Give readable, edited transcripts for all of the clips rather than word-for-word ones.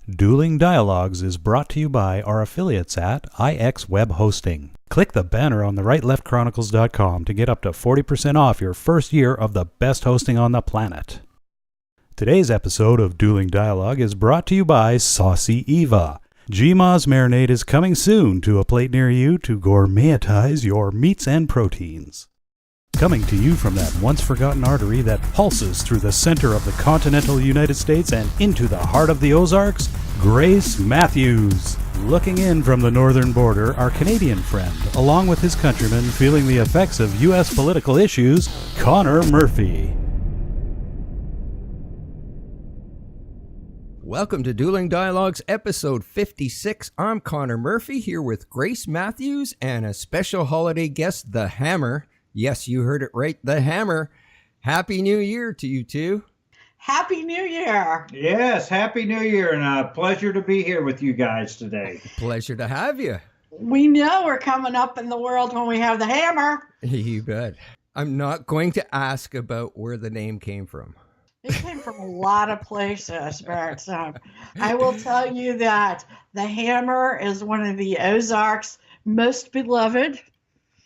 Dueling Dialogues is brought to you by our affiliates at IX Web Hosting. Click the banner on the rightleftchronicles.com to get up to 40% off your first year of the best hosting on the planet. Today's episode of Dueling Dialogue is brought to you by Saucy Eva. GMA's marinade is coming soon to a plate near you to gourmetize your meats and proteins. Coming to you from that once-forgotten artery that pulses through the center of the continental United States and into the heart of the Ozarks, Grace Matthews. Looking in from the northern border, our Canadian friend, along with his countrymen feeling the effects of U.S. political issues, Connor Murphy. Welcome to Dueling Dialogues, episode 56. I'm Connor Murphy, here with Grace Matthews and a special holiday guest, the Hammer. Yes, you heard it right, the Hammer. Happy New Year to you two. Happy New Year. Yes, Happy New Year, and a pleasure to be here with you guys today. Pleasure to have you. We know we're coming up in the world when we have the Hammer. You bet. I'm not going to ask about where the name came from. It came from a lot of places, but I will tell you that the Hammer is one of the Ozarks' most beloved.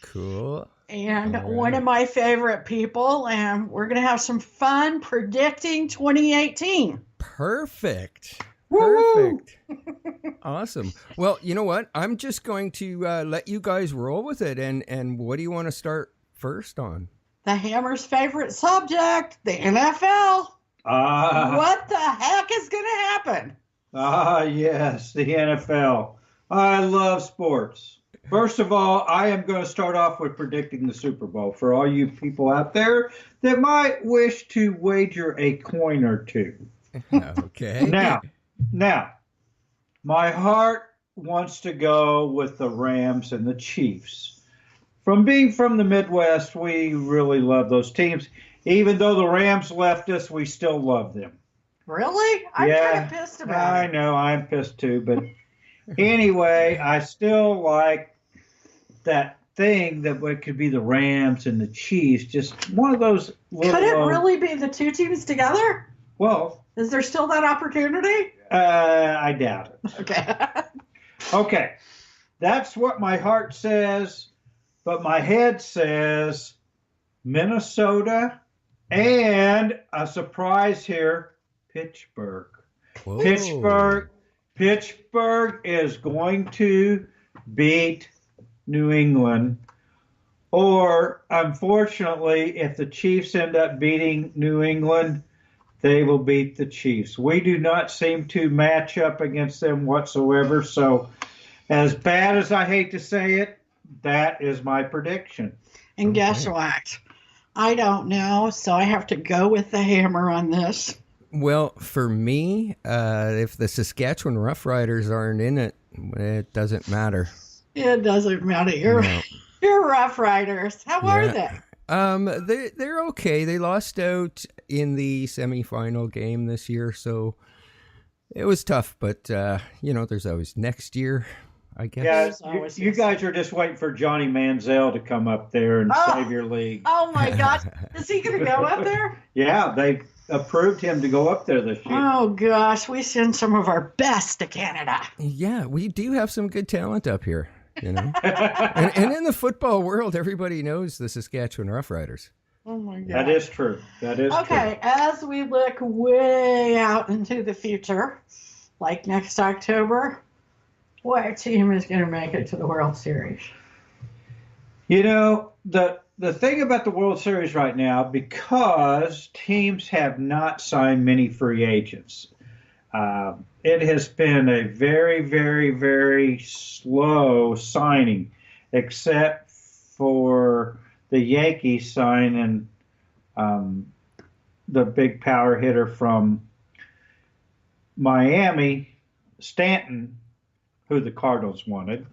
Cool. And one of my favorite people, and we're going to have some fun predicting 2018. Perfect. Woo-hoo! Perfect. Awesome. Well, you know what? I'm just going to let you guys roll with it. And what do you want to start first on? The Hammer's favorite subject, the NFL. What the heck is going to happen? Yes, the NFL. I love sports. First of all, I am going to start off with predicting the Super Bowl for all you people out there that might wish to wager a coin or two. Okay. Now, my heart wants to go with the Rams and the Chiefs. From being from the Midwest, we really love those teams. Even though the Rams left us, we still love them. Really? I'm kind of pissed about it. I know, I'm pissed too, but anyway, I still like that thing that it could be the Rams and the Chiefs, just one of those little... Could it really be the two teams together? Well... Is there still that opportunity? I doubt it. Okay. Okay, that's what my heart says, but my head says Minnesota and a surprise here, Pittsburgh. Whoa. Pittsburgh is going to beat New England, or unfortunately, if the Chiefs end up beating New England, they will beat the Chiefs. We do not seem to match up against them whatsoever, so as bad as I hate to say it, that is my prediction. And guess what? I don't know, so I have to go with the Hammer on this. Well, for me, if the Saskatchewan Roughriders aren't in it, it doesn't matter. It doesn't matter. You're Rough Riders. How are they? They're okay. They lost out in the semifinal game this year, so it was tough. But there's always next year, I guess. Yeah, you guys are just waiting for Johnny Manziel to come up there and save your league. Oh my gosh, is he going to go up there? Yeah, they approved him to go up there this year. Oh gosh, we send some of our best to Canada. Yeah, we do have some good talent up here. and in the football world, everybody knows the Saskatchewan Roughriders. Oh my God. That is true. Okay, as we look way out into the future, like next October, what team is going to make it to the World Series? The thing about the World Series right now, because teams have not signed many free agents, it has been a very, very, very slow signing, except for the Yankees signing the big power hitter from Miami, Stanton, who the Cardinals wanted.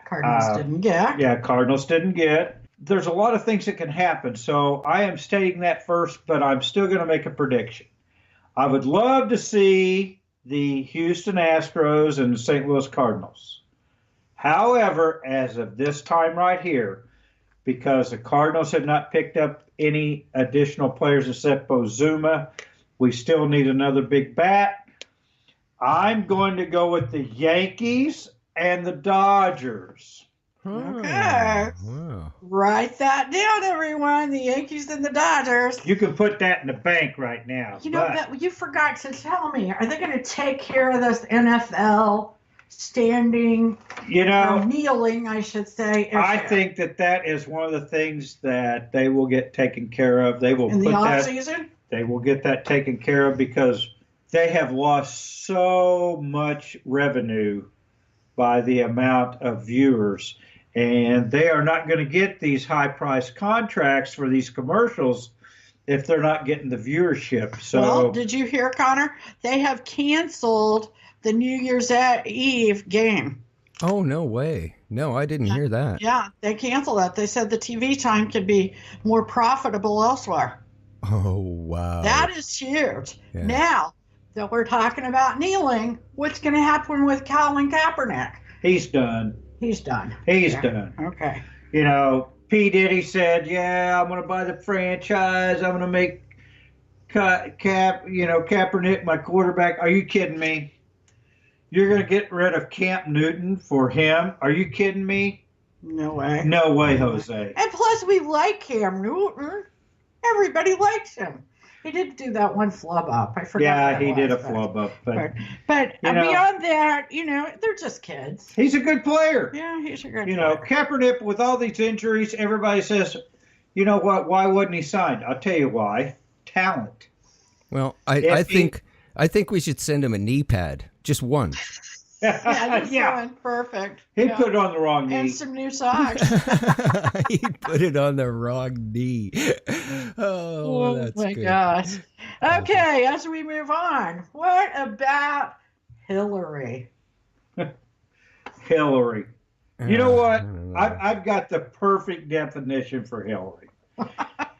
Cardinals didn't get. Yeah, Cardinals didn't get. There's a lot of things that can happen, so I am stating that first, but I'm still going to make a prediction. I would love to see the Houston Astros and the St. Louis Cardinals. However, as of this time right here, because the Cardinals have not picked up any additional players except Ozuna, we still need another big bat. I'm going to go with the Yankees and the Dodgers. Okay. Wow. Write that down, everyone. The Yankees and the Dodgers. You can put that in the bank right now. You know, that you forgot to tell me. Are they going to take care of this NFL standing, or kneeling, I should say? I think that is one of the things that they will get taken care of. They will in the put off that. season. They will get that taken care of because they have lost so much revenue by the amount of viewers. And they are not going to get these high-priced contracts for these commercials if they're not getting the viewership. So, well, did you hear, Connor? They have canceled the New Year's Eve game. Oh, no way. No, I didn't hear that. Yeah, they canceled that. They said the TV time could be more profitable elsewhere. Oh, wow. That is huge. Yeah. Now that we're talking about kneeling, what's going to happen with Colin Kaepernick? he's done. He's done. He's done. Okay. P. Diddy said, yeah, I'm going to buy the franchise. I'm going to make Kaepernick my quarterback. Are you kidding me? You're going to get rid of Cam Newton for him? Are you kidding me? No way. No way, Jose. And plus, we like Cam Newton. Everybody likes him. He did do that one flub up. I forgot. Yeah, he did a flub up. But beyond that, they're just kids. he's a good player. Yeah, he's a good player. Kaepernick, with all these injuries, everybody says, you know what? Why wasn't he signed? I'll tell you why. Talent. Well, I think we should send him a knee pad. Just one. Yeah, one. Perfect. He put it on the wrong knee. And some new socks. He put it on the wrong knee. Oh, that's my good. gosh. Okay, as we move on, what about Hillary? Hillary. You know what? I don't know. I've got the perfect definition for Hillary.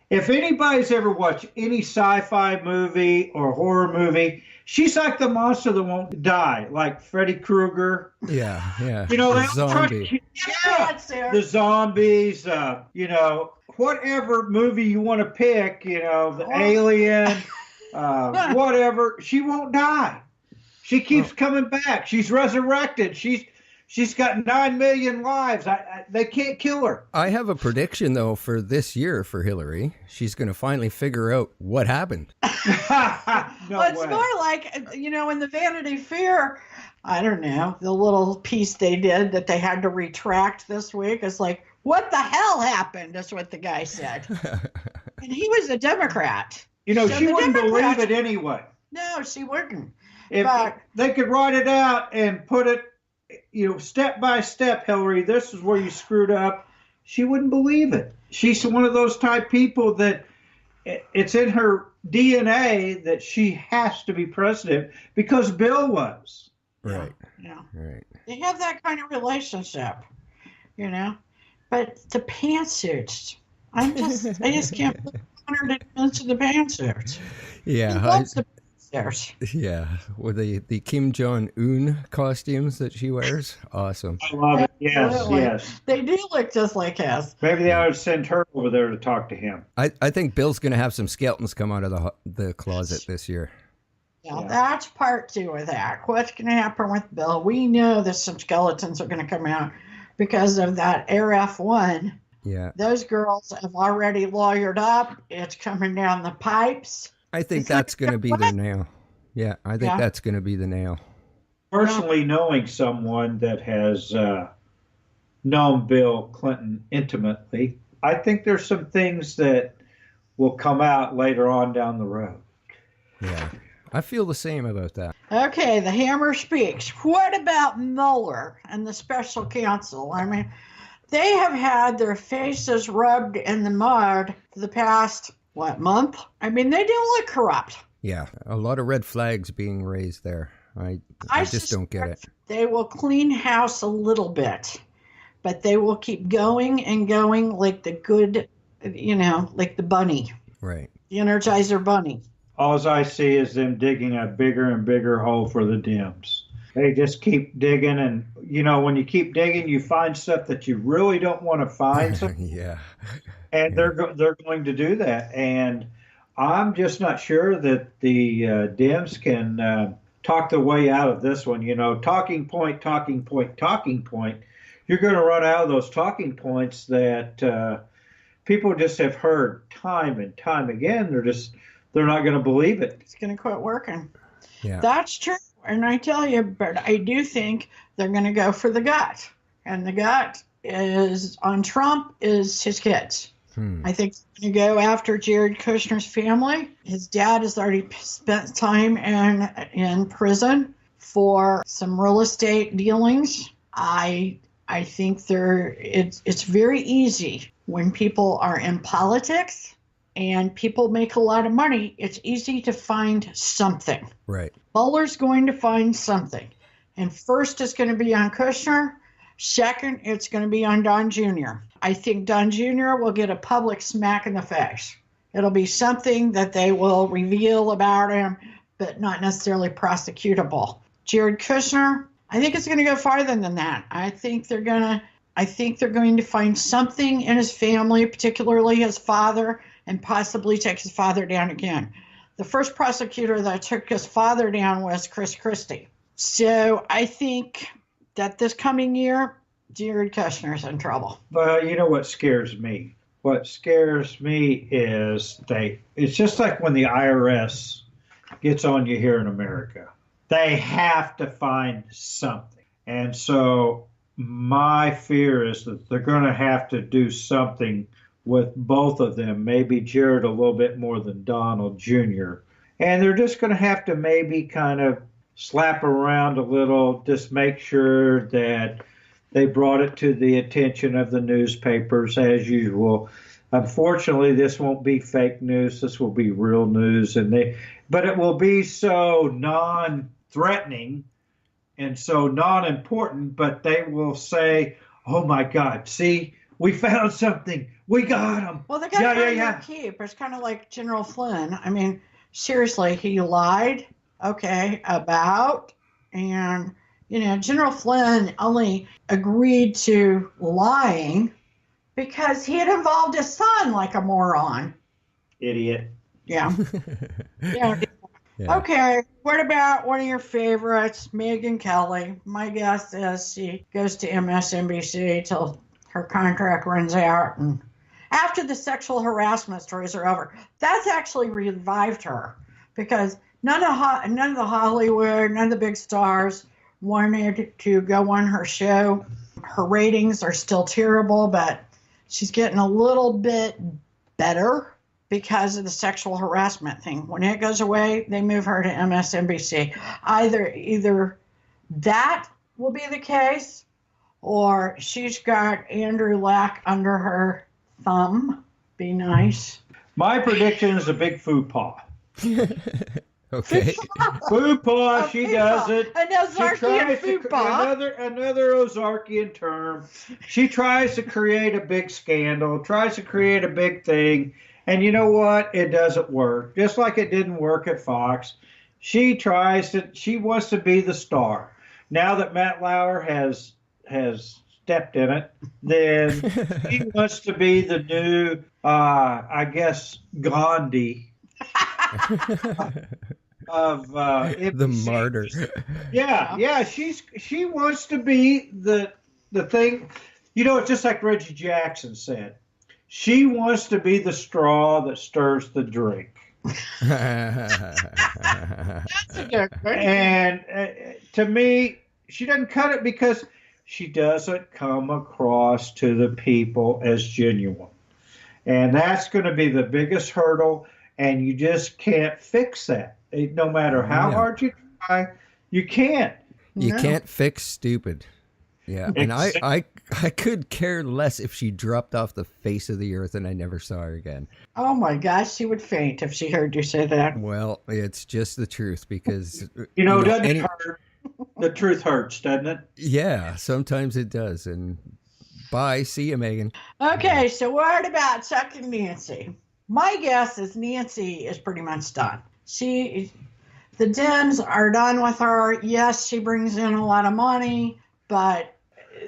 If anybody's ever watched any sci-fi movie or horror movie, she's like the monster that won't die, like Freddy Krueger. Yeah. The zombie. The zombies. Whatever movie you want to pick. The Alien. Whatever. She won't die. She keeps coming back. She's resurrected. She's got 9 million lives. They can't kill her. I have a prediction, though, for this year for Hillary. She's going to finally figure out what happened. It's more like, in the Vanity Fair, I don't know, the little piece they did that they had to retract this week. It's like, what the hell happened? That's what the guy said. And he was a Democrat. She wouldn't believe it anyway. No, she wouldn't. If they could write it out and put it, step by step, Hillary, this is where you screwed up, she wouldn't believe it. She's one of those type people that it's in her DNA that she has to be president because Bill was. Right. Yeah. Right. They have that kind of relationship, But the pantsuits, I just can't believe Connor didn't mention the pantsuits. Yeah. He loves the pantsuits. Yeah. With the Kim Jong-un costumes that she wears. Awesome. I love it. Absolutely. Yes. They do look just like his. Maybe they ought to send her over there to talk to him. I think Bill's going to have some skeletons come out of the closet this year. Yeah, that's part 2 of that. What's going to happen with Bill? We know that some skeletons are going to come out because of that RF1. Yeah. Those girls have already lawyered up. It's coming down the pipes. I think that's going to be the nail. Yeah, I think that's going to be the nail. Personally, knowing someone that has known Bill Clinton intimately, I think there's some things that will come out later on down the road. Yeah, I feel the same about that. Okay, the hammer speaks. What about Mueller and the special counsel? I mean, they have had their faces rubbed in the mud for the past, month? I mean, they do look corrupt. Yeah, a lot of red flags being raised there. I just don't get it. They will clean house a little bit, but they will keep going and going like the good, like the bunny. Right. The Energizer bunny. All I see is them digging a bigger and bigger hole for the Dems. They just keep digging, and when you keep digging, you find stuff that you really don't want to find. Yeah. And they're going to do that, and I'm just not sure that the Dems can talk the way out of this one. Talking point, talking point, talking point. You're going to run out of those talking points that people just have heard time and time again. They're not going to believe it. It's going to quit working. Yeah. That's true. And I tell you, but I do think they're going to go for the gut. And the gut is on Trump is his kids. I think they're going to go after Jared Kushner's family. His dad has already spent time in prison for some real estate dealings. I think it's very easy when people are in politics and people make a lot of money. It's easy to find something. Right. Mueller's going to find something. And first it's going to be on Kushner. Second, it's going to be on Don Jr. I think Don Jr. will get a public smack in the face. It'll be something that they will reveal about him, but not necessarily prosecutable. Jared Kushner, I think it's going to go farther than that. I think they're going to find something in his family, particularly his father, and possibly take his father down again. The first prosecutor that took his father down was Chris Christie. So I think that this coming year, Jared Kushner's in trouble. But you know what scares me? What scares me is it's just like when the IRS gets on you here in America. They have to find something. And so my fear is that they're going to have to do something with both of them, maybe Jared a little bit more than Donald Jr. And they're just going to have to maybe kind of slap around a little, just make sure that they brought it to the attention of the newspapers as usual. Unfortunately, this won't be fake news. This will be real news, but it will be so non-threatening and so non-important, but they will say, oh my God, see, we found something. We got him. Well, they got to keep. It's kind of like General Flynn. I mean, seriously, he lied, about, and, General Flynn only agreed to lying because he had involved his son like a moron. Idiot. Yeah. Yeah. Okay, what about one of your favorites, Megyn Kelly? My guess is she goes to MSNBC till her contract runs out, and after the sexual harassment stories are over. That's actually revived her because none of the Hollywood, none of the big stars wanted to go on her show. Her ratings are still terrible, but she's getting a little bit better because of the sexual harassment thing. When it goes away, they move her to MSNBC. Either that will be the case, or she's got Andrew Lack under her thumb. Be nice. My prediction is a big faux pas. Okay. Faux pas, she does it. An Ozarkian faux pas. Another Ozarkian term. She tries to create a big scandal, tries to create a big thing, and you know what? It doesn't work. Just like it didn't work at Fox. She wants to be the star. Now that Matt Lauer has stepped in it, then he wants to be the new, Gandhi of the martyr. Yeah. She wants to be the thing. It's just like Reggie Jackson said. She wants to be the straw that stirs the drink. That's a good one. And to me, she doesn't cut it because she doesn't come across to the people as genuine. And that's going to be the biggest hurdle, and you just can't fix that. No matter how hard you try, you can't. You can't fix stupid. Yeah, and I could care less if she dropped off the face of the earth and I never saw her again. Oh my gosh, she would faint if she heard you say that. Well, it's just the truth because doesn't it hurt? The truth hurts, doesn't it? Yeah, sometimes it does. And bye, see you, Megan. Okay, so what about Chuck and Nancy? My guess is Nancy is pretty much done. The Dems are done with her. Yes, she brings in a lot of money, but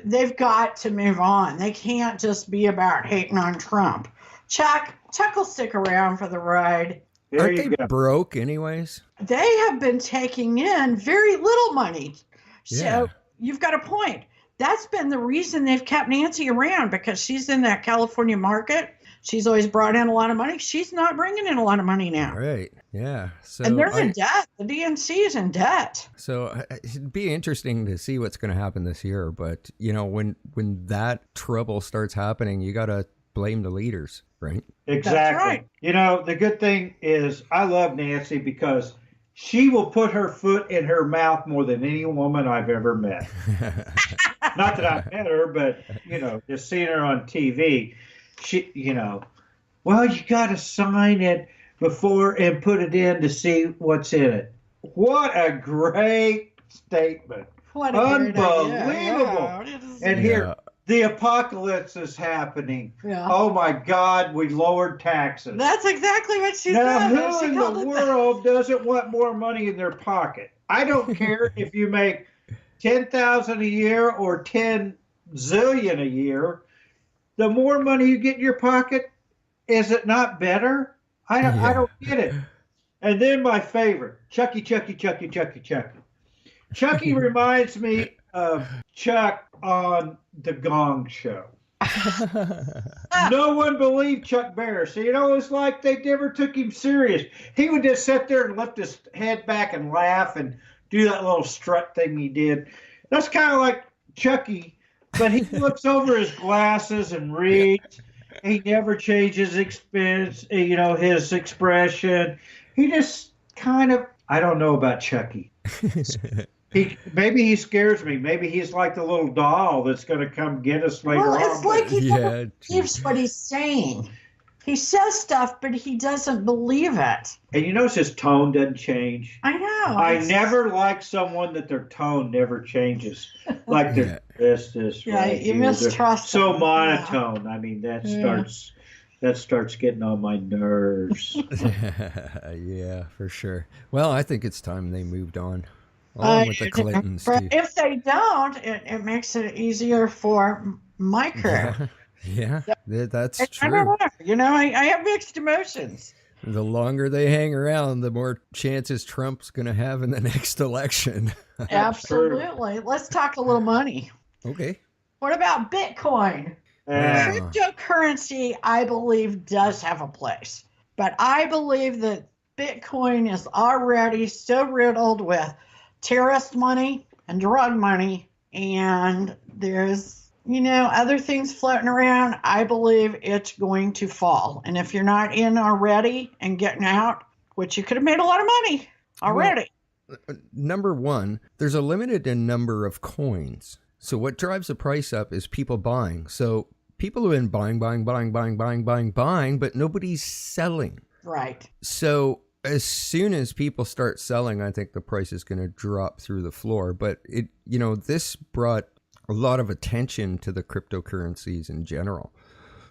they've got to move on. They can't just be about hating on Trump. Chuck will stick around for the ride. There Aren't you they go. broke anyways? They have been taking in very little money. So Yeah. you've got a point. That's been the reason they've kept Nancy around, because she's in that California market. She's always brought in a lot of money. She's not bringing in a lot of money now. Right. Yeah. So And they're in debt. The DNC is in debt. So it'd be interesting to see what's going to happen this year. But, you know, when that trouble starts happening, you got to blame the leaders, right? Exactly. That's right. You know, the good thing is I love Nancy because she will put her foot in her mouth more than any woman I've ever met. Not that I've met her, but, you know, just seeing her on TV, she, you know, well, you got to sign it before and put it in to see what's in it. What a great statement. What a great idea. Unbelievable. Yeah. And here, the apocalypse is happening. Yeah. Oh my God, we lowered taxes. That's exactly what she Now, said. who in the world doesn't want more money in their pocket? I don't care if you make $10,000 a year or 10 zillion a year. The more money you get in your pocket, is it not better? I don't get it. And then my favorite, Chucky. Chucky reminds me of Chuck on the Gong Show. No one believed Chuck Barris. You know, it's like they never took him serious. He would just sit there and lift his head back and laugh and do that little strut thing he did. That's kind of like Chucky, but he looks over his glasses and reads. He never changes his expression. He just kind of, I don't know about Chucky. Maybe he scares me. Maybe he's like the little doll that's going to come get us later on. Well, it's like he never believes what he's saying. He says stuff, but he doesn't believe it. And you notice his tone doesn't change. I know. I never like someone that their tone never changes. Like they're this. Yeah, right you here. mistrust So them. monotone. Yeah. I mean, that starts getting on my nerves. Yeah, for sure. Well, I think it's time they moved on. Along with the Clintons, too. If they don't, it makes it easier for my career. Yeah, that's true. I don't know. You know, I have mixed emotions. The longer they hang around, the more chances Trump's going to have in the next election. Absolutely. Let's talk a little money. Okay. What about Bitcoin? Cryptocurrency, I believe, does have a place. But I believe that Bitcoin is already so riddled with terrorist money and drug money, and there's, other things floating around. I believe it's going to fall. And if you're not in already and getting out, which you could have made a lot of money already. Well, number one, there's a limited number of coins. So what drives the price up is people buying. So people have been buying, but nobody's selling. Right. So as soon as people start selling, I think the price is going to drop through the floor. But this brought a lot of attention to the cryptocurrencies in general.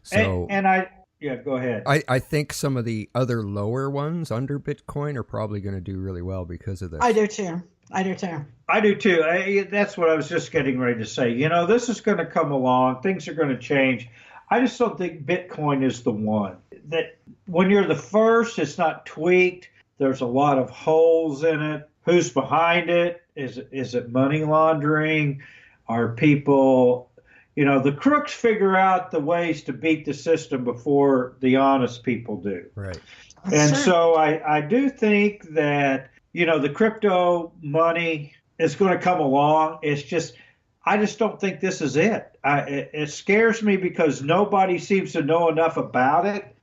So go ahead. I think some of the other lower ones under Bitcoin are probably going to do really well because of this. I do too. That's what I was just getting ready to say. This is going to come along. Things are going to change. I just don't think Bitcoin is the one. That when you're the first, it's not tweaked. There's a lot of holes in it. Who's behind it? Is it money laundering? Are people, the crooks figure out the ways to beat the system before the honest people do. Right. And so I do think that, the crypto money is going to come along. I just don't think this is it. It scares me because nobody seems to know enough about it.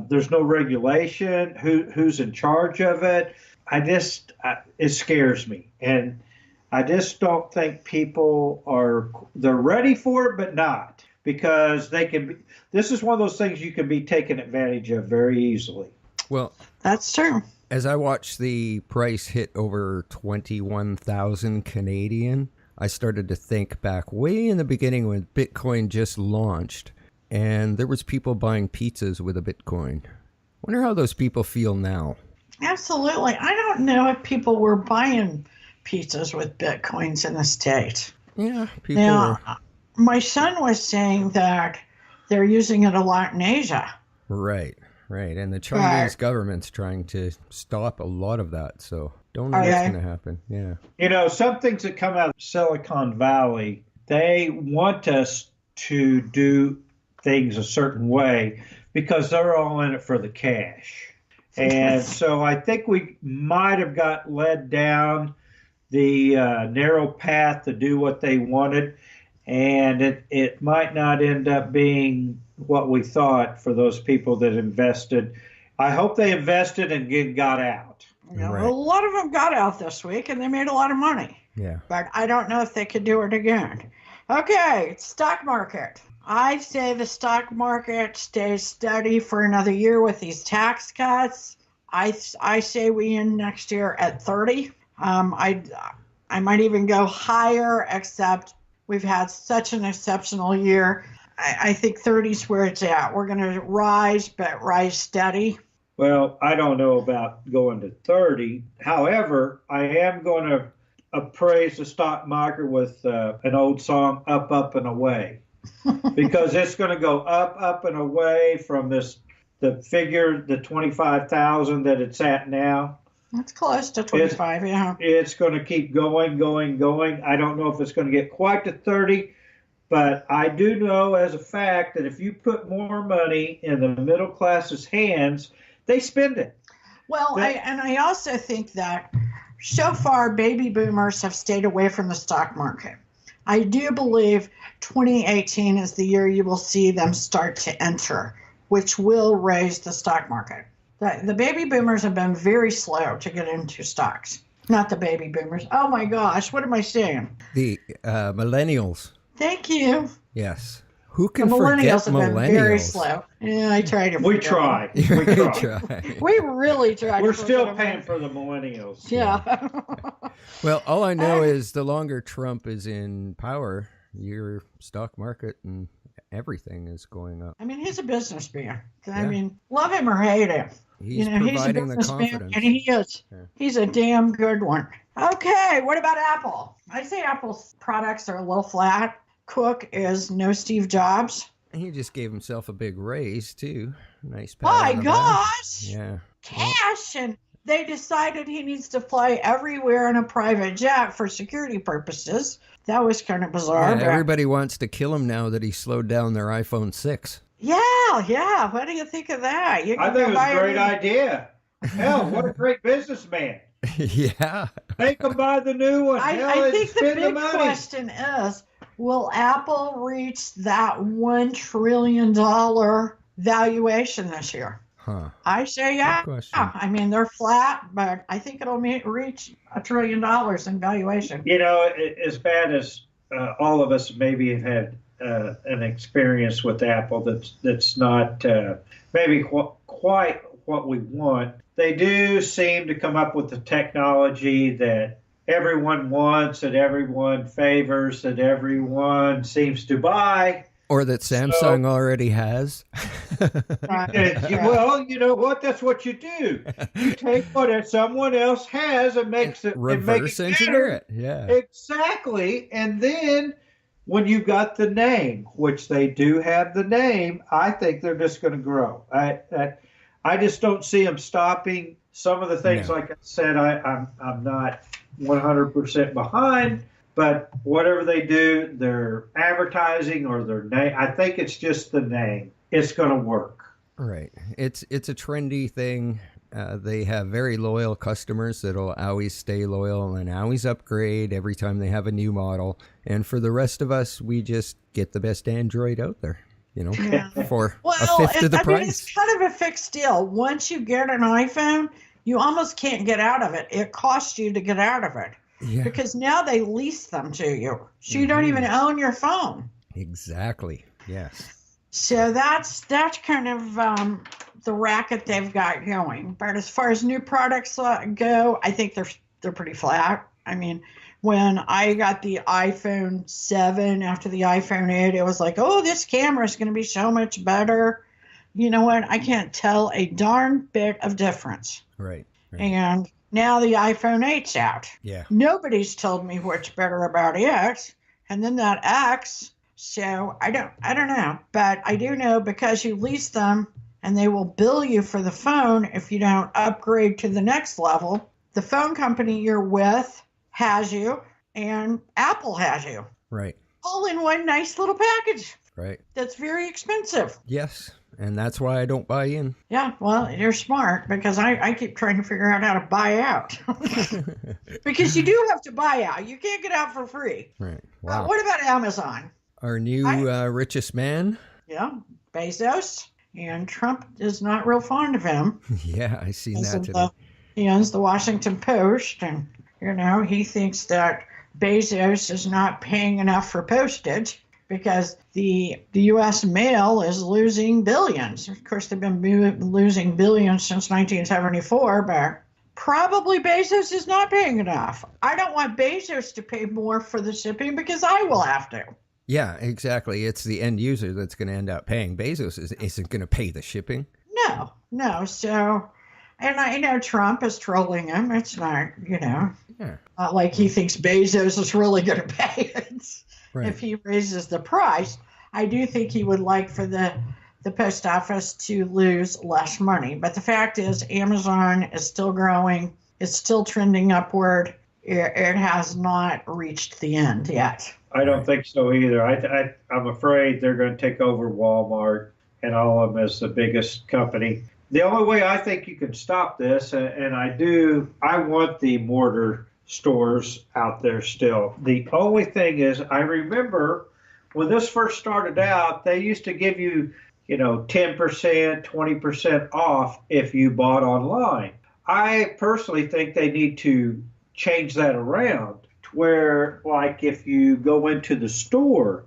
There's no regulation. Who's in charge of it? It scares me. And I just don't think people they're ready for it, but not, because this is one of those things you can be taken advantage of very easily. Well, that's true. As I watched the price hit over 21,000 Canadian, I started to think back way in the beginning when Bitcoin just launched, and there was people buying pizzas with a Bitcoin. Wonder how those people feel now. Absolutely. I don't know if people were buying pizzas with Bitcoins in the state. Yeah, people were. My son was saying that they're using it a lot in Asia. Right. Right. And the Chinese government's trying to stop a lot of that. So don't know what's going to happen. Yeah. You know, some things that come out of Silicon Valley, they want us to do things a certain way because they're all in it for the cash. And so I think we might have got led down the narrow path to do what they wanted. And it might not end up being what we thought for those people that invested. I hope they invested and got out. Yeah, right. Well, a lot of them got out this week and they made a lot of money. Yeah. But I don't know if they could do it again. Okay, stock market. I say the stock market stays steady for another year with these tax cuts. I say we end next year at 30. I might even go higher, except we've had such an exceptional year. I think 30 is where it's at. We're going to rise, but rise steady. Well, I don't know about going to 30. However, I am going to appraise the stock market with an old song, Up, Up, and Away. Because it's going to go up, up, and away from the figure, the 25,000 that it's at now. That's close to 25, yeah. It's going to keep going, going, going. I don't know if it's going to get quite to 30, but I do know as a fact that if you put more money in the middle class's hands, they spend it. Well, I also think that so far baby boomers have stayed away from the stock market. I do believe 2018 is the year you will see them start to enter, which will raise the stock market. The baby boomers have been very slow to get into stocks. Not the baby boomers. Oh my gosh, what am I saying? The millennials. Thank you. Yes. Who can forget millennials? Have been very slow. Yeah, I try to. We try. We really try. We're still paying for the millennials. Yeah. Well, all I know is the longer Trump is in power, your stock market and everything is going up. I mean, he's a businessman. I mean, love him or hate him. He's providing the confidence. And he is. Yeah. He's a damn good one. Okay, what about Apple? I say Apple's products are a little flat. Cook is no Steve Jobs. He just gave himself a big raise, too. Nice. My gosh. Yeah. Cash. And they decided he needs to fly everywhere in a private jet for security purposes. That was kind of bizarre. Yeah, everybody wants to kill him now that he slowed down their iPhone 6. Yeah. What do you think of that? I think it was a great idea. Hell, what a great businessman. Yeah. Make him buy the new one. I think the big question is, will Apple reach that $1 trillion valuation this year? Huh. I say yeah. I mean, they're flat, but I think it'll reach $1 trillion in valuation. You know, as bad as all of us maybe have had an experience with Apple that's not maybe quite what we want, they do seem to come up with the technology that everyone wants, that everyone favors, that everyone seems to buy. Or that Samsung already has. Well, you know what? That's what you do. You take what someone else has and makes it reverse engineer it. Yeah, exactly. And then when you've got the name, which they do have the name, I think they're just going to grow. I just don't see them stopping. Some of the things, like I said, I'm not 100% behind. But whatever they do, their advertising or their name, I think it's just the name. It's going to work. Right. It's a trendy thing. They have very loyal customers that'll always stay loyal and always upgrade every time they have a new model. And for the rest of us, we just get the best Android out there, for a fifth of the price. Mean, it's kind of a fixed deal. Once you get an iPhone, you almost can't get out of it. It costs you to get out of it. Yeah. Because now they lease them to you. So you don't even own your phone. Exactly. Yes. So that's kind of the racket they've got going. But as far as new products go, I think they're pretty flat. I mean, when I got the iPhone 7 after the iPhone 8, it was like, oh, this camera is going to be so much better. You know what? I can't tell a darn bit of difference. Right. And now the iPhone 8's out. Yeah. Nobody's told me what's better about it. And then that X. So I don't know. But I do know because you lease them and they will bill you for the phone if you don't upgrade to the next level. The phone company you're with has you, and Apple has you. Right. All in one nice little package. Right. That's very expensive. Yes. And that's why I don't buy in. Yeah, well, you're smart because I keep trying to figure out how to buy out. Because you do have to buy out. You can't get out for free. Right. Wow. What about Amazon? Our new richest man? Yeah, Bezos. And Trump is not real fond of him. Yeah, I seen that today. He owns the Washington Post, and, he thinks that Bezos is not paying enough for postage because the U.S. mail is losing billions. Of course, they've been losing billions since 1974, but probably Bezos is not paying enough. I don't want Bezos to pay more for the shipping because I will have to. Yeah, exactly. It's the end user that's going to end up paying. Bezos isn't going to pay the shipping. No. So, and I know Trump is trolling him. It's not, not like he thinks Bezos is really going to pay it. Right. If he raises the price. I do think he would like for the post office to lose less money. But the fact is, Amazon is still growing. It's still trending upward. It has not reached the end yet. I don't think so either. I'm afraid they're going to take over Walmart and all of them as the biggest company. The only way I think you can stop this, and I want the mortar stores out there still. The only thing is, I remember when this first started out, they used to give you, 10%, 20% off if you bought online. I personally think they need to change that around to where, like, if you go into the store,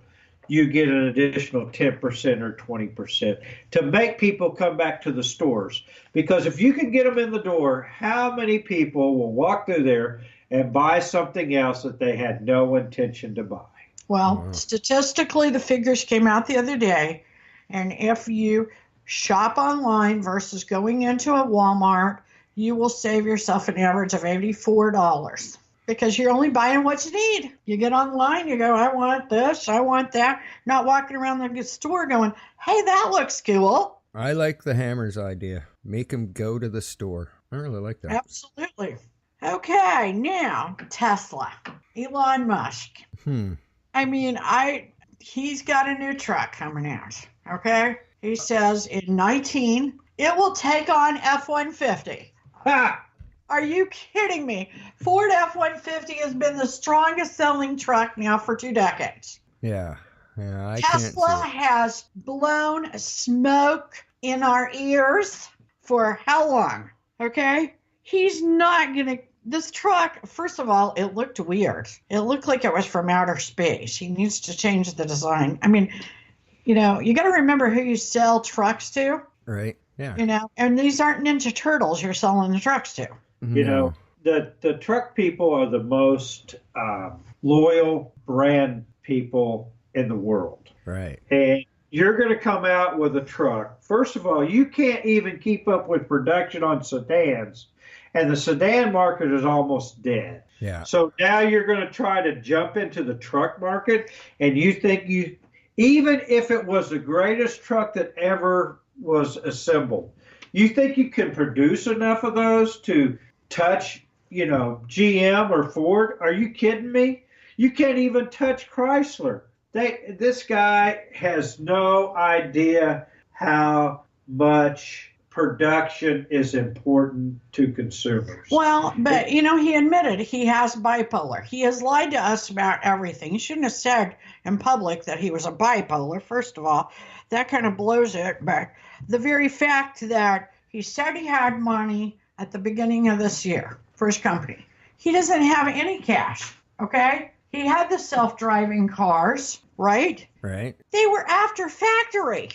you get an additional 10% or 20% to make people come back to the stores. Because if you can get them in the door, how many people will walk through there and buy something else that they had no intention to buy? Well, statistically, the figures came out the other day, and if you shop online versus going into a Walmart, you will save yourself an average of $84 because you're only buying what you need. You get online, you go, I want this, I want that, not walking around the store going, hey, that looks cool. I like the Hammer's idea. Make them go to the store. I really like that. Absolutely. Okay, now Tesla, Elon Musk. I mean, he's got a new truck coming out, okay? He says in 19, it will take on F-150. Are you kidding me? Ford F-150 has been the strongest selling truck now for 2 decades. Yeah, Tesla has blown smoke in our ears for how long? Okay? He's not going to... This truck, first of all, it looked weird. It looked like it was from outer space. He needs to change the design. I mean, you got to remember who you sell trucks to. Right, yeah. And these aren't Ninja Turtles you're selling the trucks to. The truck people are the most loyal brand people in the world. Right. And you're going to come out with a truck. First of all, you can't even keep up with production on sedans. And the sedan market is almost dead. Yeah. So now you're going to try to jump into the truck market, and you think even if it was the greatest truck that ever was assembled, you think you can produce enough of those to touch, GM or Ford? Are you kidding me? You can't even touch Chrysler. This guy has no idea how much production is important to consumers. Well, but he admitted he has bipolar. He has lied to us about everything. He shouldn't have said in public that he was a bipolar. First of all, that kind of blows it. But the very fact that he said he had money at the beginning of this year for his company, he doesn't have any cash. Okay, he had the self-driving cars, right? Right. They were after factory.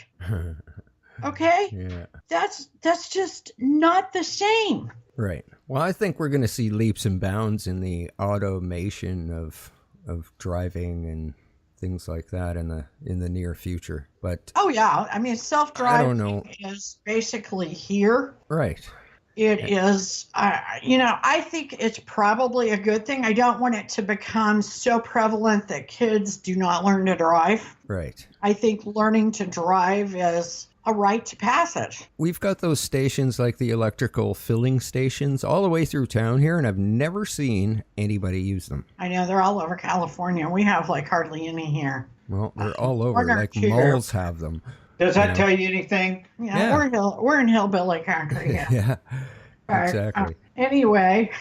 Okay? Yeah. That's just not the same. Right. Well, I think we're going to see leaps and bounds in the automation of driving and things like that in the near future. But oh yeah, I mean self-driving is basically here. Right. It is, I think it's probably a good thing. I don't want it to become so prevalent that kids do not learn to drive. Right. I think learning to drive is a right to pass it. We've got those stations like the electrical filling stations all the way through town here, and I've never seen anybody use them. I know they're all over California. We have like hardly any here. Well, they're all over. We're Like here. malls have them. Does that tell you anything? Yeah, we're in hillbilly country. Yeah, Yeah, exactly. Anyway,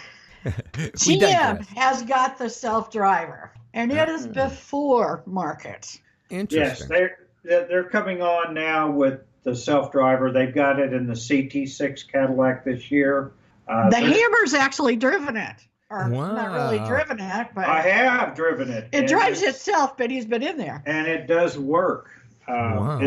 We GM digress. has got the self-driver, and it is before market. Yes, Interesting. they're coming on now with the self-driver. They've got it in the CT6 Cadillac this year. The Hammer's actually driven it. Or not really Wow. driven it, but I have driven it. it drives itself, but he's been in there. And it does work. Wow.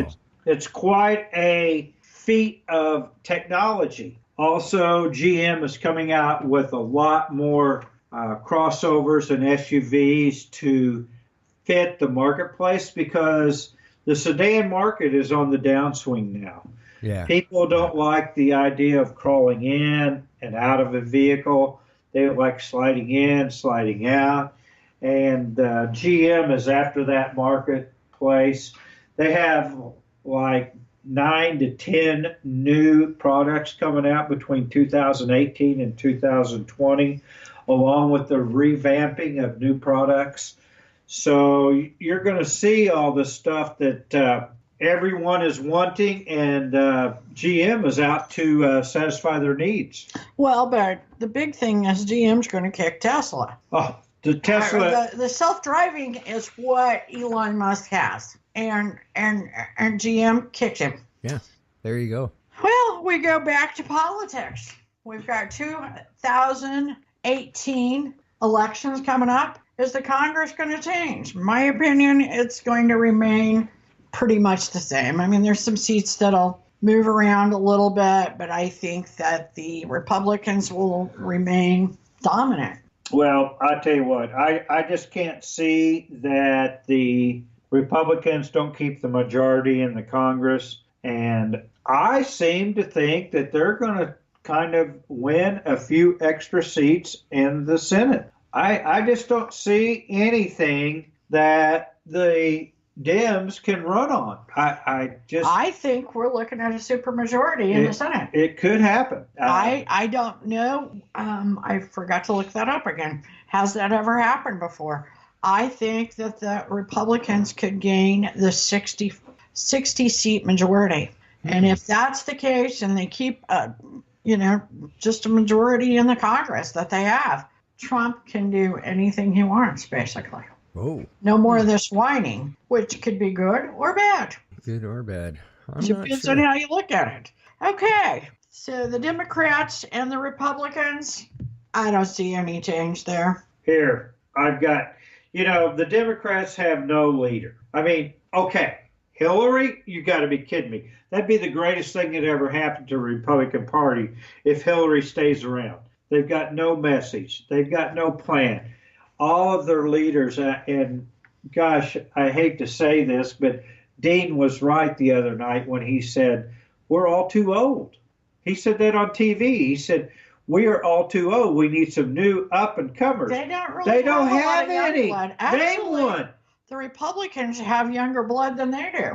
It's quite a feat of technology. Also, GM is coming out with a lot more crossovers and SUVs to fit the marketplace because the sedan market is on the downswing now. Yeah. People don't like the idea of crawling in and out of a vehicle. They like sliding in, sliding out. And GM is after that marketplace. They have like 9 to 10 new products coming out between 2018 and 2020, along with the revamping of new products. So you're going to see all the stuff that everyone is wanting, and GM is out to satisfy their needs. Well, but the big thing is GM's going to kick Tesla. Oh, the Tesla. The self-driving is what Elon Musk has, and GM kicked him. Yeah. There you go. Well, we go back to politics. We've got 2018 elections coming up. Is the Congress going to change? In my opinion, it's going to remain pretty much the same. I mean, there's some seats that'll move around a little bit, but I think that the Republicans will remain dominant. Well, I tell you what, I just can't see that the Republicans don't keep the majority in the Congress. And I seem to think that they're going to kind of win a few extra seats in the Senate. I just don't see anything that the Dems can run on. I think we're looking at a supermajority in the Senate. It could happen. I don't know. I forgot to look that up again. Has that ever happened before? I think that the Republicans could gain the 60 seat majority. And if that's the case and they keep, just a majority in the Congress that they have, Trump can do anything he wants, basically. Oh. No more of this whining, which could be good or bad. Good or bad. I'm not Depends sure. on how you look at it. Okay, so the Democrats and the Republicans, I don't see any change there. Here, I've got, the Democrats have no leader. I mean, okay, Hillary, you got to be kidding me. That'd be the greatest thing that ever happened to the Republican Party if Hillary stays around. They've got no message. They've got no plan. All of their leaders, and gosh, I hate to say this, but Dean was right the other night when he said, we're all too old. He said that on TV. He said, we are all too old. We need some new up-and-comers. They don't really They don't have a lot have of young any. blood. Name Actually, one. the Republicans have younger blood than they do.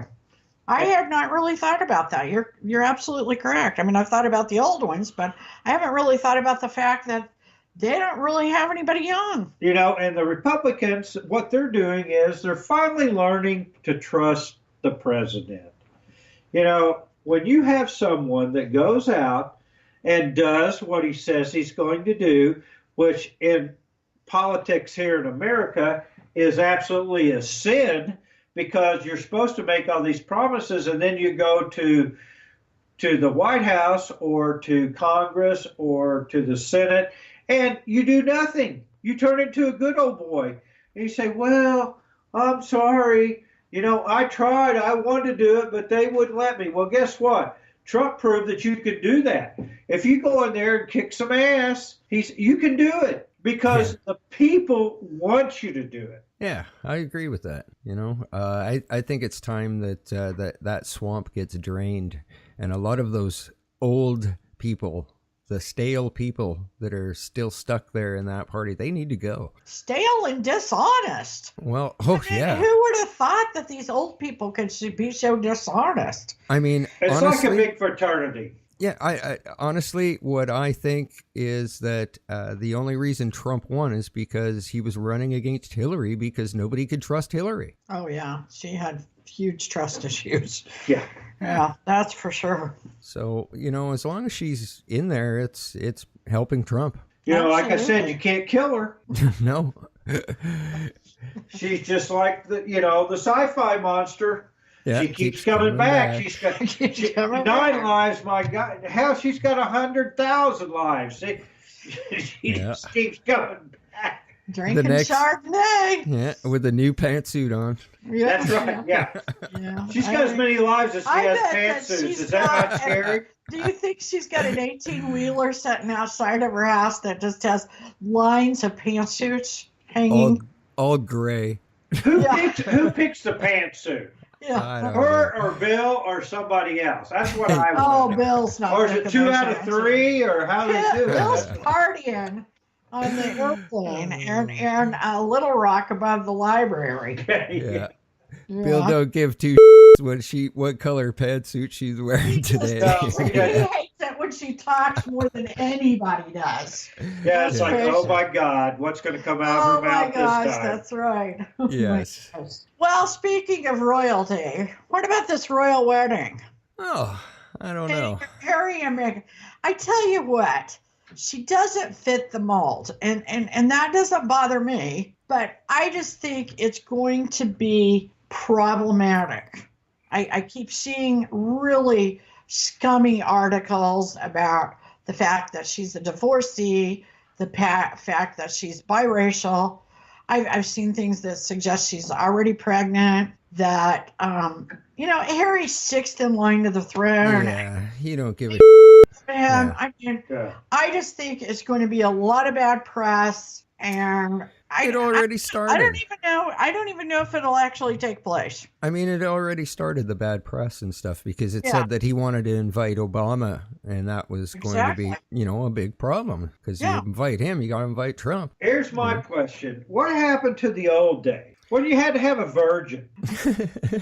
I have not really thought about that. You're absolutely correct. I mean, I've thought about the old ones, but I haven't really thought about the fact that they don't really have anybody young. And the Republicans, what they're doing is they're finally learning to trust the president. When you have someone that goes out and does what he says he's going to do, which in politics here in America is absolutely a sin, because you're supposed to make all these promises and then you go to the White House or to Congress or to the Senate and you do nothing. You turn into a good old boy. And you say, well, I'm sorry. I tried. I wanted to do it, but they wouldn't let me. Well, guess what? Trump proved that you could do that. If you go in there and kick some ass, you can do it because the people want you to do it. Yeah, I agree with that. I think it's time that that swamp gets drained, and a lot of those old people the stale people that are still stuck there in that party, they need to go. Stale and dishonest. Well, Yeah. Who would have thought that these old people could be so dishonest? I mean, it's honestly, like a big fraternity. Yeah, I honestly, what I think is that the only reason Trump won is because he was running against Hillary because nobody could trust Hillary. Oh, yeah. She had huge trust issues. Yeah. Yeah, that's for sure. So, as long as she's in there, it's helping Trump. Like I said, you can't kill her. No. She's just like the sci-fi monster. Yeah, she keeps coming back. She's got 9 lives. My God, hell, she's got 100,000 lives. She just keeps coming back. Drinking Chardonnay. Yeah, with the new pantsuit on. Yeah. That's right. Yeah. She's got as many lives as she has pantsuits. Is that not scary? Do you think she's got an 18-wheeler sitting outside of her house that just has lines of pantsuits hanging? All gray. Who picks the pantsuit? Yeah. Her or Bill or somebody else? That's what I was. Oh, Bill's not. Or is it 2 out of 3 or how do they do it? Bill's partying on the airplane and Little Rock above the library. Yeah. Bill don't give two what color pantsuit she's wearing today. He hates it when she talks more than anybody does. Yeah, it's like, oh my God, what's going to come out of her mouth this time? Oh my gosh, that's right. Yes. Well, speaking of royalty, what about this royal wedding? Oh, I don't know. Harry and Meghan. I tell you what, she doesn't fit the mold, and that doesn't bother me, but I just think it's going to be problematic. I keep seeing really scummy articles about the fact that she's a divorcee, the fact that she's biracial. I've seen things that suggest she's already pregnant, that, Harry's sixth in line to the throne. Yeah, you don't give a Man, I just think it's going to be a lot of bad press, and it already started. I don't even know if it'll actually take place. I mean, it already started, the bad press and stuff, because it said that he wanted to invite Obama, and that was going to be, a big problem, because you invite him, you got to invite Trump. Here's my question. What happened to the old days when you had to have a virgin?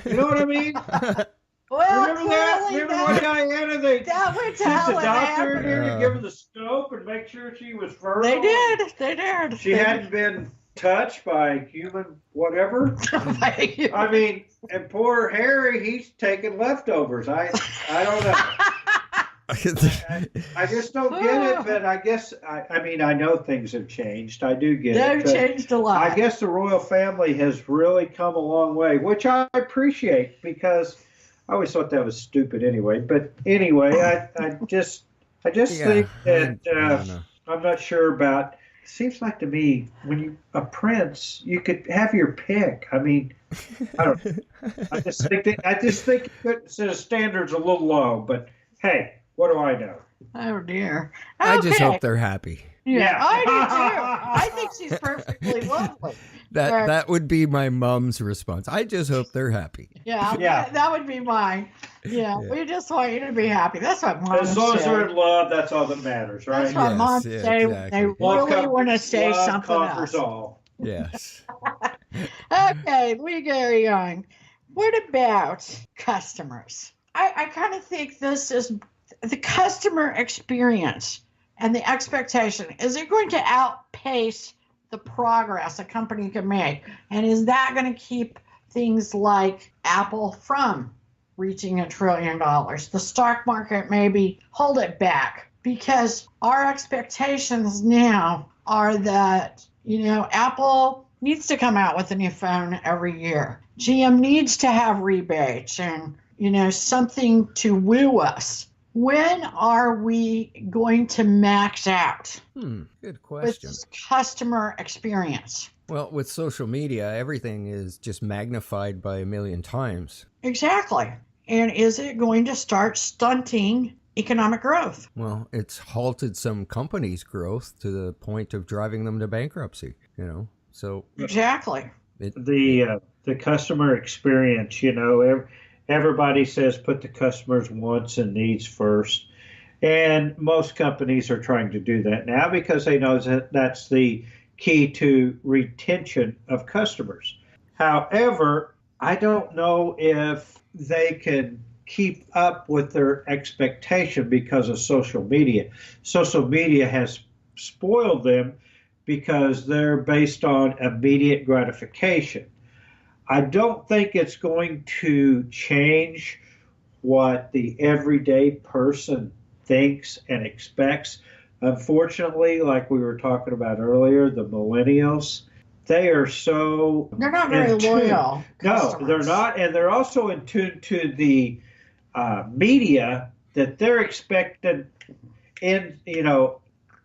You know what I mean? Well, remember that? Remember when Diana, that went to sent the doctor in here to give her the scope and make sure she was fertile? They did. She hadn't been touched by human whatever. I mean, and poor Harry, he's taking leftovers. I don't know. I just don't get it, but I guess, I know things have changed. I do get it. They've changed a lot. I guess the royal family has really come a long way, which I appreciate, because I always thought that was stupid anyway. But anyway, I just think that I'm not sure about. It seems like to me, when you a prince, you could have your pick. I mean, I don't. I just think the standards a little low. But hey, what do I know? Oh dear. Okay. I just hope they're happy. Yeah, I do too. I think she's perfectly lovely. That would be my mom's response. I just hope they're happy. Yeah. That would be mine. Yeah, we just want you to be happy. That's what mom says. As long as they're in love, that's all that matters, right? That's what moms say. Exactly. They really want to say something else. All. Yes. Okay, we carry on. What about customers? I kind of think this is the customer experience and the expectation. Is it going to outpace the progress a company can make? And is that going to keep things like Apple from reaching $1 trillion? The stock market maybe hold it back, because our expectations now are that, Apple needs to come out with a new phone every year. GM needs to have rebates and, something to woo us. When are we going to max out? Good question. With customer experience. Well, with social media, everything is just magnified by 1,000,000 times. Exactly. And is it going to start stunting economic growth? Well, it's halted some companies' growth to the point of driving them to bankruptcy, So exactly. The customer experience, everybody says put the customer's wants and needs first. And most companies are trying to do that now because they know that that's the key to retention of customers. However, I don't know if they can keep up with their expectation because of social media. Social media has spoiled them because they're based on immediate gratification. I don't think it's going to change what the everyday person thinks and expects. Unfortunately, like we were talking about earlier, the millennials, they are so They're not very loyal. No, they're not, and they're also in tune to the media that they're expected in,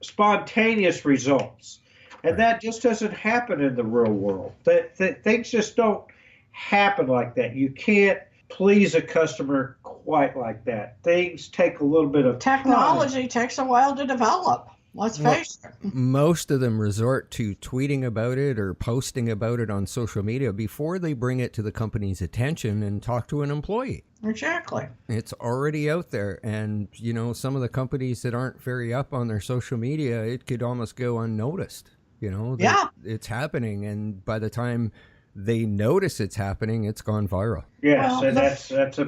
spontaneous results, and that just doesn't happen in the real world. That things just don't happen like that. You can't please a customer quite like that. Things take a little bit of technology takes a while to develop. Let's face it. Most of them resort to tweeting about it or posting about it on social media before they bring it to the company's attention and talk to an employee. Exactly. It's already out there. And, some of the companies that aren't very up on their social media, it could almost go unnoticed. Yeah. It's happening. And by the time they notice it's happening, it's gone viral. Yes, well, and that's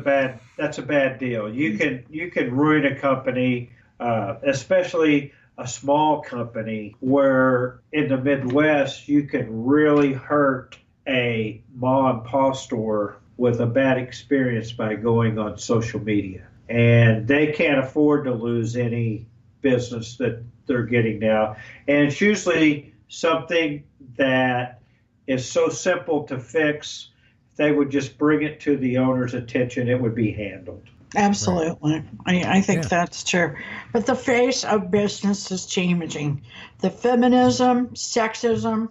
a bad deal. You can ruin a company, especially a small company, where in the Midwest you can really hurt a mom and pop store with a bad experience by going on social media. And they can't afford to lose any business that they're getting now. And it's usually something that is so simple to fix. If they would just bring it to the owner's attention, it would be handled. Absolutely. Right. I think that's true. But the face of business is changing. The feminism, sexism,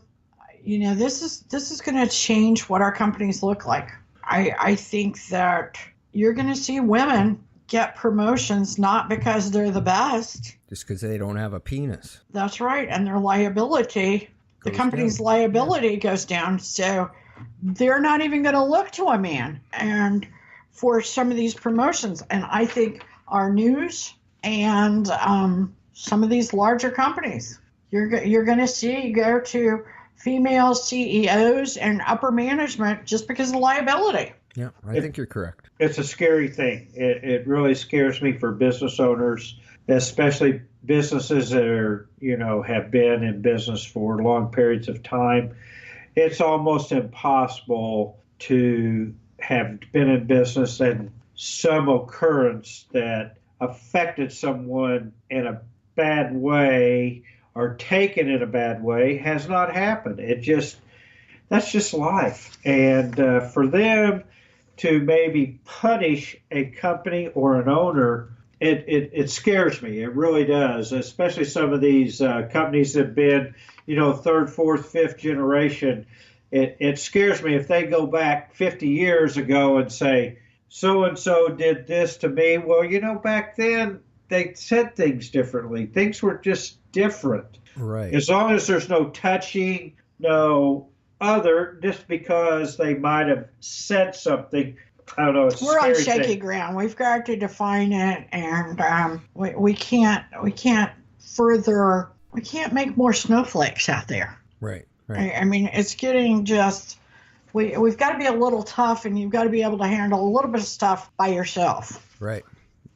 this is going to change what our companies look like. I think that you're going to see women get promotions not because they're the best. Just because they don't have a penis. That's right. And their liability, the company's liability goes down. So they're not even going to look to a man. And for some of these promotions. And I think our news and some of these larger companies, you're going to see go to female CEOs and upper management just because of liability. Yeah, I think you're correct. It's a scary thing. It really scares me for business owners, especially businesses that are, have been in business for long periods of time. It's almost impossible to have been in business and some occurrence that affected someone in a bad way or taken in a bad way has not happened. That's just life. And for them to maybe punish a company or an owner, it scares me. It really does, especially some of these companies that have been, third, fourth, fifth generation. It scares me if they go back 50 years ago and say, so-and-so did this to me. Well, back then they said things differently. Things were just different. Right. As long as there's no touching, no other, just because they might have said something. I don't know. We're on shaky ground. We've got to define it, and we can't make more snowflakes out there. Right. I mean, it's getting just, we've got to be a little tough, and you've got to be able to handle a little bit of stuff by yourself. Right.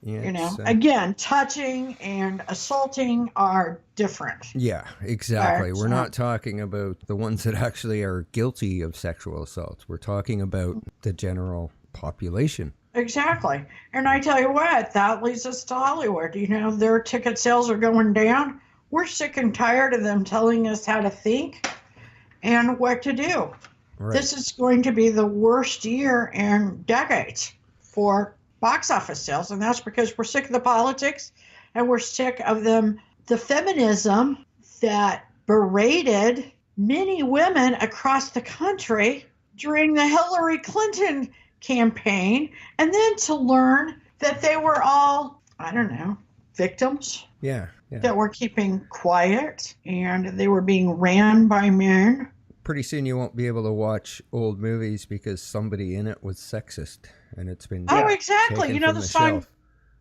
Yeah, again, touching and assaulting are different. Yeah, exactly. We're not talking about the ones that actually are guilty of sexual assaults. We're talking about the general population. Exactly. And I tell you what, that leads us to Hollywood. Their ticket sales are going down. We're sick and tired of them telling us how to think and what to do. Right. This is going to be the worst year in decades for box office sales, and that's because we're sick of the politics and we're sick of the feminism that berated many women across the country during the Hillary Clinton campaign, and then to learn that they were all, victims. Yeah. That were keeping quiet and they were being ran by men. Pretty soon you won't be able to watch old movies because somebody in it was sexist, and it's been exactly. the song.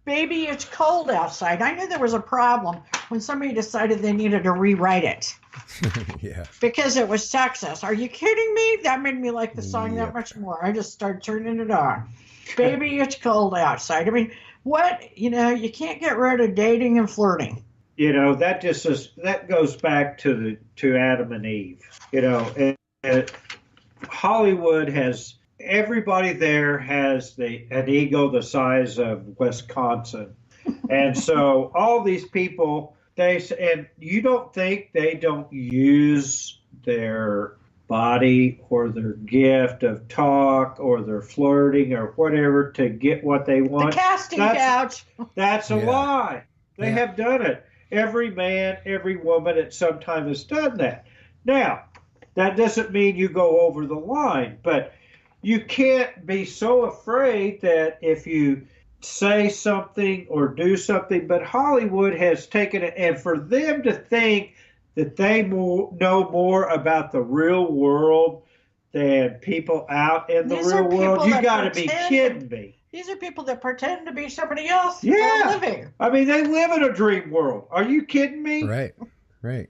Baby, it's cold outside. I knew there was a problem when somebody decided they needed to rewrite it. Yeah. Because it was sexist. Are you kidding me? That made me like the song that Yep. much more. I just started turning it on. Baby, it's cold outside. I mean, what? You can't get rid of dating and flirting. That goes back to Adam and Eve. And Hollywood has everybody there has an ego the size of Wisconsin, and so all these people and you don't think they don't use their body or their gift of talk or their flirting or whatever to get what they want. The casting couch. That's a lie. They Yeah. have done it. Every man, every woman at some time has done that. Now, that doesn't mean you go over the line, but you can't be so afraid that if you say something or do something, but Hollywood has taken it, and for them to think that they know more about the real world than people out in the real world, you got to be kidding me. These are people that pretend to be somebody else for a living. I mean, they live in a dream world. Are you kidding me? Right.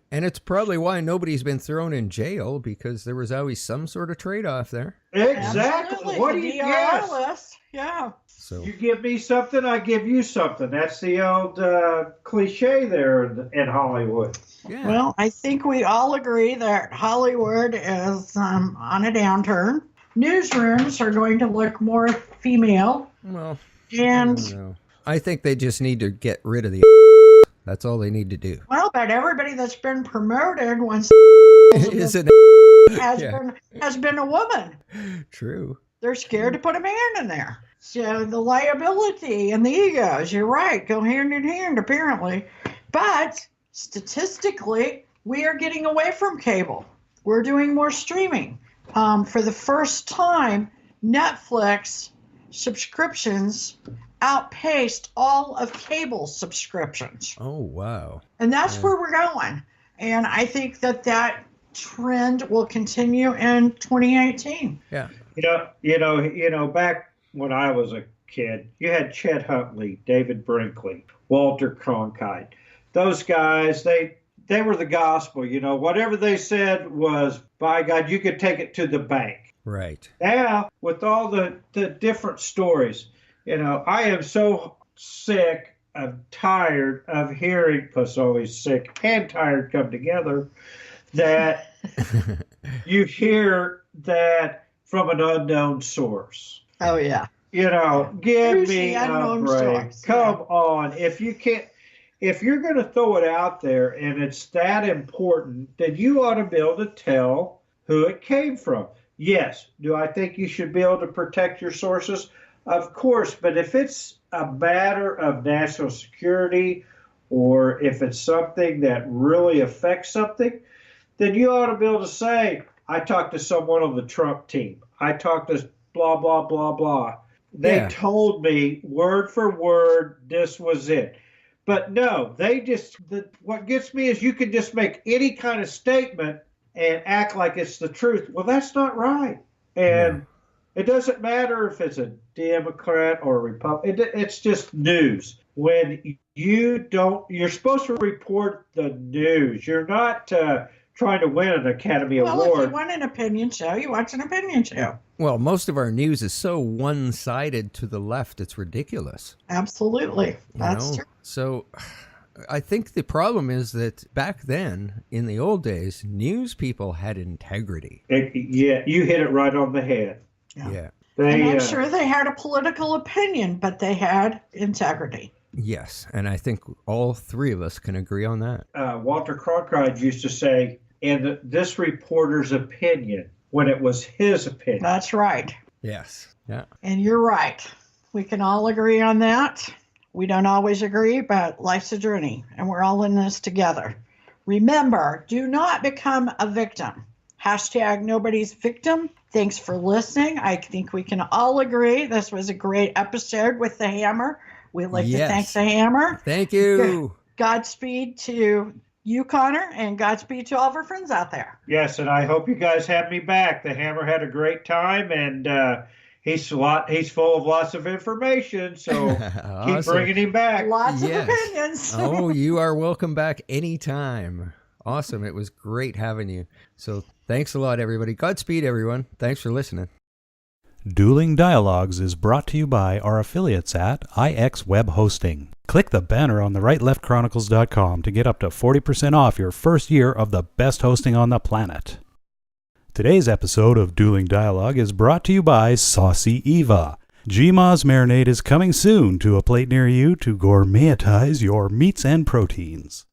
And it's probably why nobody's been thrown in jail, because there was always some sort of trade-off there. Exactly. Absolutely. What the do you DRR guess? list? Yeah. So You give me something, I give you something. That's the old cliche there in Hollywood. yeah. Well, I think we all agree that Hollywood is on a downturn. Newsrooms are going to look more female. Well, And, I don't know. I think they just need to get rid of the That's all they need to do. well, but everybody that's been promoted once Isn't has been a woman. True. They're scared to put a man in there. So the liability and the egos, you're right, go hand in hand, apparently. But statistically, we are getting away from cable. We're doing more streaming. For the first time, Netflix subscriptions outpaced all of cable subscriptions. Oh, wow. And that's where we're going. And I think that trend will continue in 2018. Yeah. Back when I was a kid, you had Chet Huntley, David Brinkley, Walter Cronkite. Those guys, they were the gospel. Whatever they said was, by God, you could take it to the bank. Right. Now, with all the different stories, I am so sick, I'm tired of hearing, plus always sick and tired come together, that you hear that from an unknown source. Oh, yeah. Give Who's me the a unknown break. source? Come on. If you're going to throw it out there and it's that important, then you ought to be able to tell who it came from. Yes. Do I think you should be able to protect your sources? Of course. But if it's a matter of national security or if it's something that really affects something, then you ought to be able to say, I talked to someone on the Trump team. I talked to blah, blah, blah, blah. They told me word for word this was it. But no, what gets me is you can just make any kind of statement and act like it's the truth. Well, that's not right. And it doesn't matter if it's a Democrat or a Republican. It's just news. When you're supposed to report the news. You're not trying to win an Academy Award. Well, if you want an opinion show, you watch an opinion show. Well, most of our news is so one-sided to the left, it's ridiculous. Absolutely. That's true. So I think the problem is that back then, in the old days, news people had integrity. You hit it right on the head. Yeah. And I'm sure they had a political opinion, but they had integrity. Yes, and I think all three of us can agree on that. Walter Cronkite used to say, "And this reporter's opinion," when it was his opinion. That's right. Yes. Yeah. And you're right. We can all agree on that. We don't always agree, but life's a journey, and we're all in this together. Remember, do not become a victim. Hashtag nobody's victim. Thanks for listening. I think we can all agree this was a great episode with the Hammer. We'd like to thank the Hammer. Thank you. Godspeed to you, Connor, and Godspeed to all of our friends out there. Yes, and I hope you guys have me back. The Hammer had a great time, and he's full of lots of information, so Awesome. keep bringing him back. Lots Yes. of opinions. Oh, you are welcome back anytime. Awesome. It was great having you. So thanks a lot, everybody. Godspeed, everyone. Thanks for listening. Dueling Dialogues is brought to you by our affiliates at IX Web Hosting. Click the banner on the rightleftchronicles.com to get up to 40% off your first year of the best hosting on the planet. Today's episode of Dueling Dialogue is brought to you by Saucy Eva. Gma's Marinade is coming soon to a plate near you to gourmetize your meats and proteins.